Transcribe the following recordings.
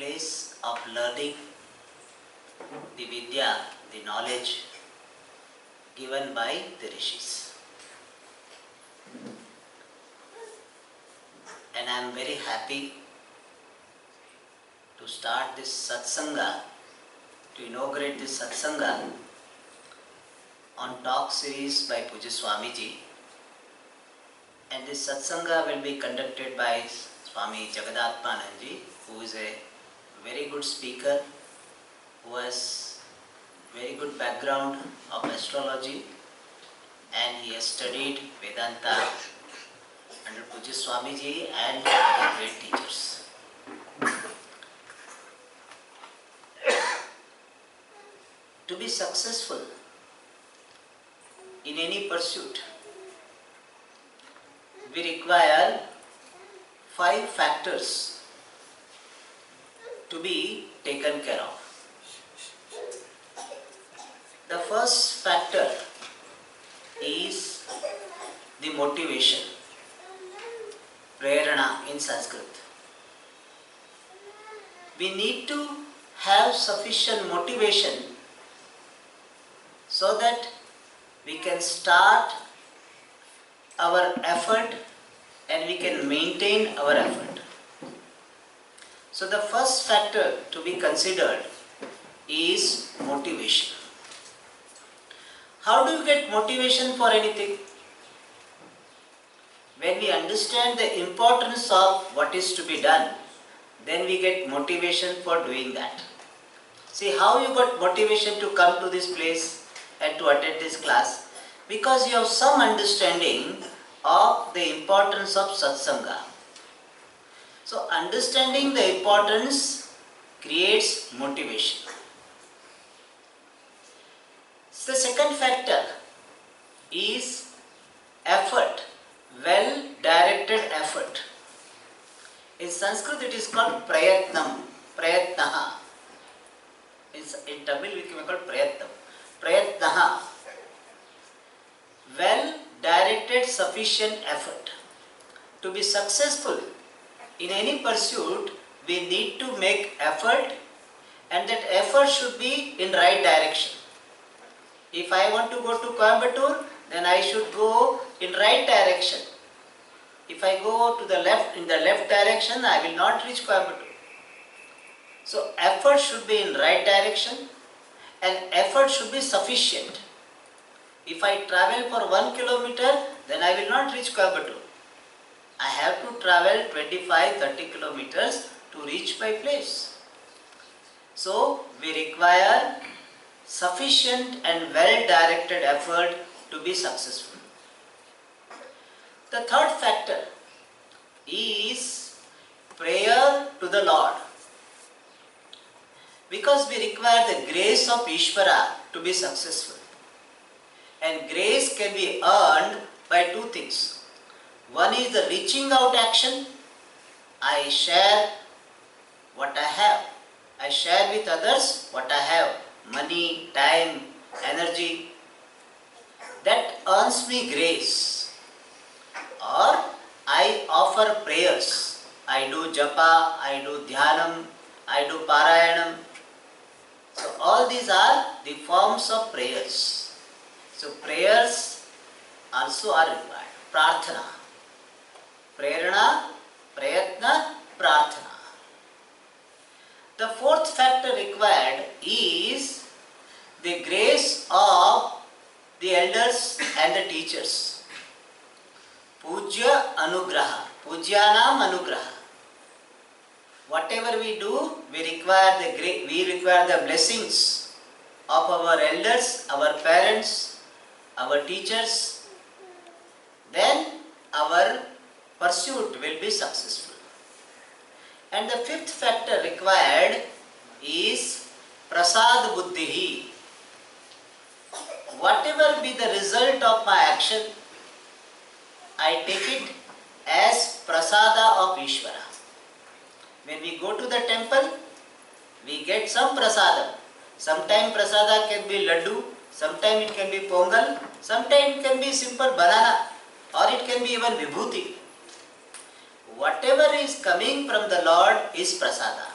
place of learning the Vidya, the knowledge given by the Rishis. And I am very happy to start this Satsanga, to inaugurate this Satsanga on talk series by Pujya Swamiji. And this Satsanga will be conducted by Swami Jagadatmananji, who is a very good speaker, who has very good background of astrology, and he has studied Vedanta under Pujya Swamiji and other great teachers. To be successful in any pursuit, we require 5 factors to be taken care of. The first factor is the motivation, prerana in Sanskrit. We need to have sufficient motivation so that we can start our effort and we can maintain our effort. So the first factor to be considered is motivation. How do you get motivation for anything? When we understand the importance of what is to be done, then we get motivation for doing that. See how you got motivation to come to this place and to attend this class? Because you have some understanding of the importance of satsanga. So understanding the importance creates motivation. The second factor is effort, well-directed effort. In Sanskrit it is called prayatnam, prayatnaha. In Tamil we can call prayatnam, prayatnaha. Well-directed sufficient effort. To be successful in any pursuit, we need to make effort, and that effort should be in right direction. If I want to go to Coimbatore, then I should go in right direction. If I go to the left, in the left direction, I will not reach Coimbatore. So effort should be in right direction, and effort should be sufficient. If I travel for 1 kilometer, then I will not reach Coimbatore. I have to travel 25-30 kilometers to reach my place. So we require sufficient and well-directed effort to be successful. The third factor is prayer to the Lord. Because we require the grace of Ishvara to be successful. And grace can be earned by 2 things. One is the reaching out action. I share what I have. I share with others what I have. Money, time, energy. That earns me grace. Or I offer prayers. I do japa, I do dhyanam, I do parayanam. So all these are the forms of prayers. So prayers also are required. Prarthana. Prerana, prayatna, prarthana. The fourth factor required is the grace of the elders and the teachers. Pujya anugraha. Pujyanam anugraha. Whatever we do, we require the blessings of our elders, our parents, our teachers. Then our pursuit will be successful. And the fifth factor required is prasad buddhihi. Whatever be the result of my action, I take it as prasada of Ishvara. When we go to the temple, we get some prasadam. Sometimes prasada can be laddu, sometimes it can be pongal, sometimes it can be simple banana, or it can be even vibhuti. Whatever is coming from the Lord is prasada.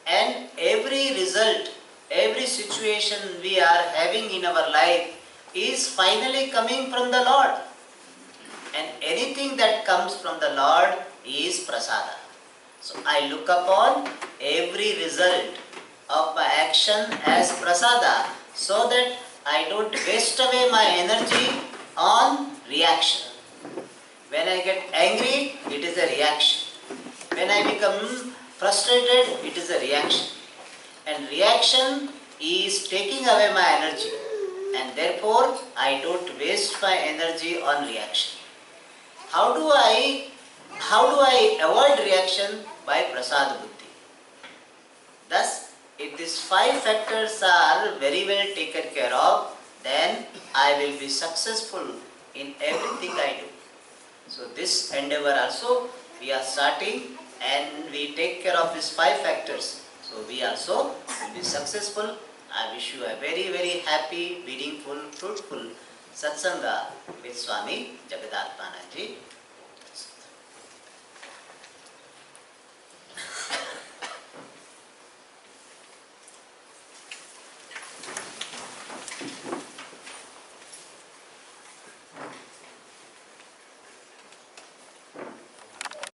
And every result, every situation we are having in our life is finally coming from the Lord. And anything that comes from the Lord is prasada. So I look upon every result of my action as prasada, so that I don't waste away my energy on reaction. When I get angry, it is a reaction. When I become frustrated, it is a reaction. And reaction is taking away my energy. And therefore, I don't waste my energy on reaction. How do I avoid reaction? By prasad buddhi. Thus, if these 5 factors are very well taken care of, then I will be successful in everything I do. So this endeavor also we are starting, and we take care of these 5 factors. So we also will be successful. I wish you a very, very happy, meaningful, fruitful satsanga with Swami Jagadatmanand Ji.